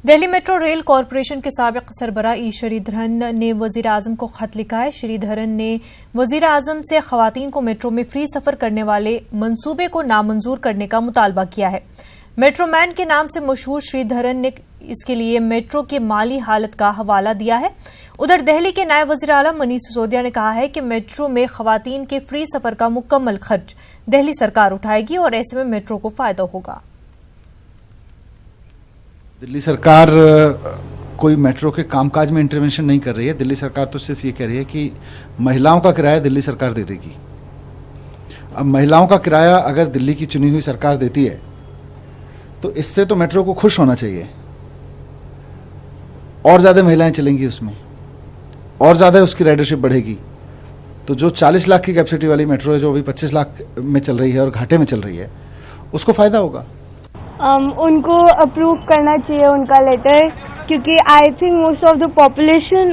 Delhi metro rail corporation के साबिक सरबराह ई श्रीधरन ने वजीर आजम को खत लिखा है। श्रीधरन ने वजीर आजम से खवातीन को मेट्रो में फ्री सफर करने वाले मंसूबे को नामंजूर करने का मुतालबा किया है। मेट्रो मैन के नाम से मशहूर श्रीधरन ने इसके लिए मेट्रो की माली हालत का हवाला दिया है। उधर दिल्ली के नायब वजीर आला मनीष सिसोदिया ने कहा है कि मेट्रो में खवातीन के फ्री सफर का मुकम्मल खर्च दिल्ली सरकार उठाएगी और ऐसे में मेट्रो को फायदा होगा। दिल्ली सरकार कोई मेट्रो के कामकाज में इंटरवेंशन नहीं कर रही है। दिल्ली सरकार तो सिर्फ ये कह रही है कि महिलाओं का किराया दिल्ली सरकार दे देगी। अब महिलाओं का किराया अगर दिल्ली की चुनी हुई सरकार देती है तो इससे तो मेट्रो को खुश होना चाहिए। और ज़्यादा महिलाएं चलेंगी उसमें, और ज़्यादा उसकी राइडरशिप बढ़ेगी। तो जो 40 लाख की कैपेसिटी वाली मेट्रो है, जो अभी 25 लाख में चल रही है और घाटे में चल रही है, उसको फ़ायदा होगा। उनको अप्रूव करना चाहिए उनका लेटर, क्योंकि I think most of the population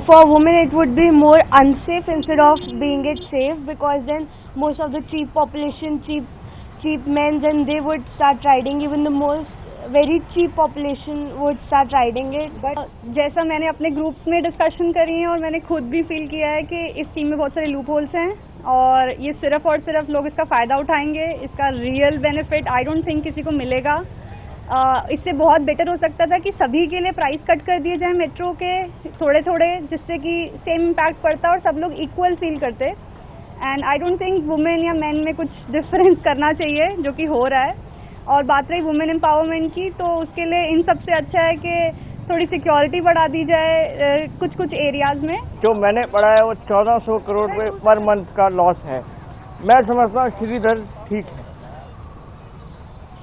for women it would be more unsafe instead of being it safe, because then most of the cheap population, cheap men, then they would start riding. Even the most very cheap population would start riding it. But जैसा मैंने अपने groups में discussion करी है और मैंने खुद भी फील किया है कि इस स्कीम में बहुत सारे लूप होल्स हैं और ये सिर्फ और सिर्फ लोग इसका फ़ायदा उठाएंगे। इसका real benefit I don't think किसी को मिलेगा। इससे बहुत बेटर हो सकता था कि सभी के लिए प्राइस कट कर दिए जाए मेट्रो के थोड़े थोड़े, जिससे कि सेम इम्पैक्ट पड़ता और सब लोग इक्वल फील करते। And I don't think women या मेन में कुछ डिफरेंस करना चाहिए, जो कि हो रहा है। और बात रही वुमेन एम्पावरमेंट की, तो उसके लिए इन सबसे अच्छा है कि थोड़ी सिक्योरिटी बढ़ा दी जाए कुछ एरियाज में। जो मैंने पढ़ा है वो 1400 करोड़ रुपए पर मंथ का लॉस है। मैं समझता हूँ श्रीधर ठीक है।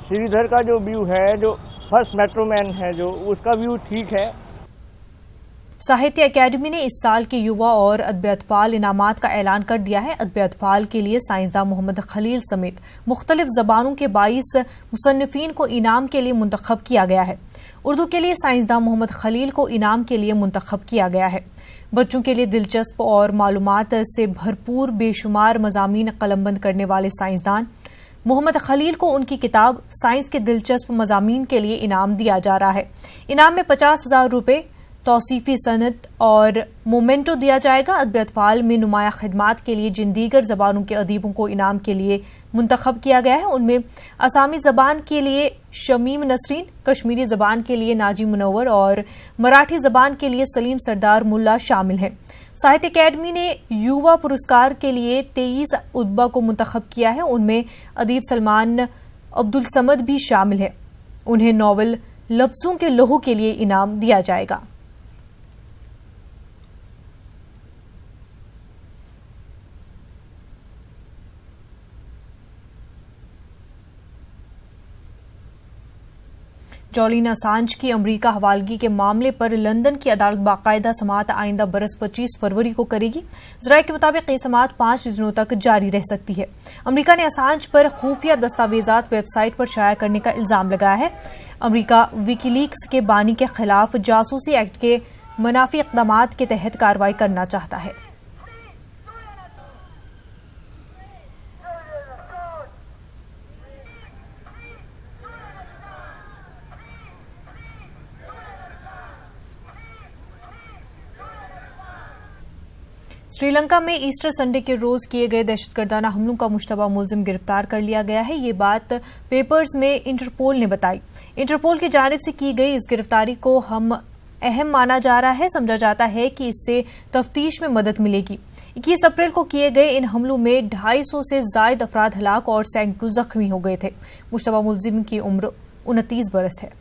श्रीधर का जो व्यू है, जो फर्स्ट मेट्रो मैन है, जो उसका व्यू ठीक है। साहित्य अकेडमी ने इस साल के युवा और अदब अतफाल इनामात का ऐलान कर दिया है। अदब अतफाल के लिए साइंसदान मोहम्मद खलील समेत मुख्तलिफ जबानों के 22 मुसन्निफीन को इनाम के लिए मुंतखब किया गया है। उर्दू के लिए साइंसदान मोहम्मद खलील को इनाम के लिए मुंतखब किया गया है। बच्चों के लिए दिलचस्प और मालूमात से भरपूर बेशुमार मज़ामीन कलमबंद करने वाले साइंसदान मोहम्मद खलील को उनकी किताब साइंस के दिलचस्प मज़ामीन के लिए इनाम दिया जा रहा है। इनाम में 50,000 रुपये, तौसीफी सनद और मोमेंटो दिया जाएगा। अदब अतफाल में नुमाया खिदमात के लिए जिन दीगर जबानों के अदीबों को इनाम के लिए मुंतखब किया गया है, उनमें असामी जबान के लिए शमीम नसरीन, कश्मीरी जबान के लिए नाजी मुनव्वर और मराठी जबान के लिए सलीम सरदार मुल्ला शामिल हैं। साहित्य अकेडमी ने युवा पुरस्कार के लिए 23 उद्बा को मुंतखब किया है। उनमें अदीब सलमान अब्दुल समद भी शामिल है। उन्हें नॉवल लफ्जों के लोहो के लिए इनाम दिया जाएगा। जॉलिन असांज की अमरीका हवालगी के मामले पर लंदन की अदालत बाकायदा समाअत आइंदा बरस 25 फरवरी को करेगी। ज़राए के मुताबिक ये समाअत 5 दिनों तक जारी रह सकती है। अमरीका ने असांज पर खुफिया दस्तावेजात वेबसाइट पर शाया करने का इल्जाम लगाया है। अमरीका विकीलीक्स के बानी के खिलाफ जासूसी एक्ट के मनाफी इक़दामात के तहत कार्रवाई करना चाहता है। श्रीलंका में ईस्टर संडे के रोज किए गए दहशतगर्दाना हमलों का मुश्तबा मुलजिम गिरफ्तार कर लिया गया है। ये बात पेपर्स में इंटरपोल ने बताई। इंटरपोल की जानिब से की गई इस गिरफ्तारी को अहम माना जा रहा है। समझा जाता है कि इससे तफ्तीश में मदद मिलेगी। 21 अप्रैल को किए गए इन हमलों में 250 से जायद अफराद हलाक और सैकड़ों जख्मी हो गए थे। मुश्तबा मुलजिम की उम्र 29 बरस है।